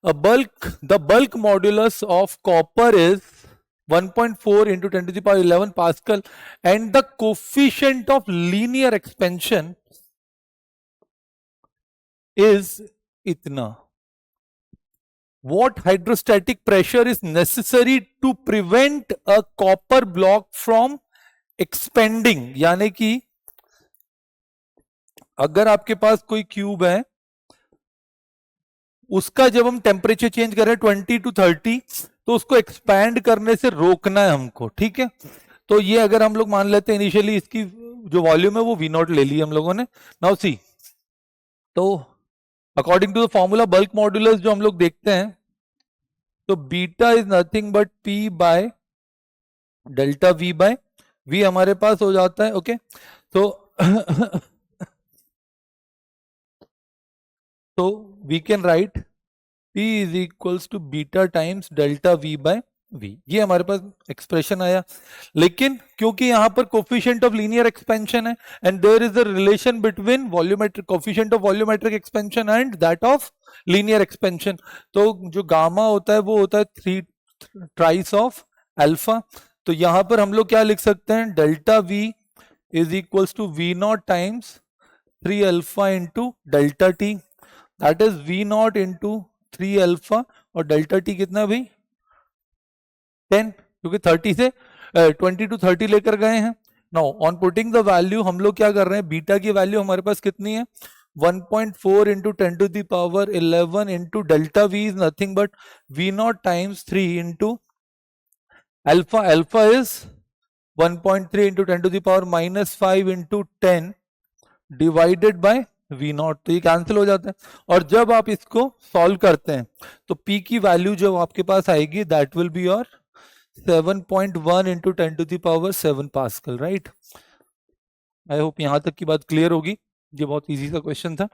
the bulk modulus of copper is 1.4 into 10 to the power 11 Pascal, and the coefficient of linear expansion is itna. What hydrostatic pressure is necessary to prevent a copper block from expanding? यानी कि अगर आपके पास कोई cube है, उसका जब हम temperature change करें 20 to 30, तो उसको एक्सपैंड करने से रोकना है हमको, ठीक है। तो ये अगर हम लोग मान लेते हैं इनिशियली इसकी जो वॉल्यूम है वो V0 ले ली हम लोगों ने। नाउ सी, तो according to the formula bulk modulus जो हम लोग देखते हैं, तो beta is nothing but P by delta V by V हमारे पास हो जाता है। ओके, तो तो we can write P is equals to beta times delta V by V, ये हमारे पास एक्सप्रेशन आया। लेकिन क्योंकि यहां पर कोफिशिएंट ऑफ लीनियर एक्सपेंशन है and there is a relation between volumetric coefficient of volumetric expansion and that of linear expansion, तो जो गामा होता है वो होता है 3 ट्राइस ऑफ अल्फा। तो यहां पर हम लोग क्या लिख सकते हैं, delta V is equals to V0 times 3 alpha into delta T, that is V0 into 3 alpha, और डेल्टा टी कितना भाई 10, क्योंकि 30 से 20 to 30 लेकर गए हैं। Now on putting the value हम लोग क्या कर रहे हैं, बीटा की वैल्यू हमारे पास कितनी है 1.4 into 10 to the power 11 into delta V is nothing but V0 times 3 into alpha, alpha is 1.3 into 10 to the power -5 into 10 divided by V0, तो ये कैंसिल हो जाता है। और जब आप इसको सॉल्व करते हैं तो P की वैल्यू जो आपके पास आएगी that will be your 7.1 into 10 to the power 7 pascal, right. I hope यहां तक की बात क्लियर होगी, ये बहुत इजी सा क्वेश्चन था।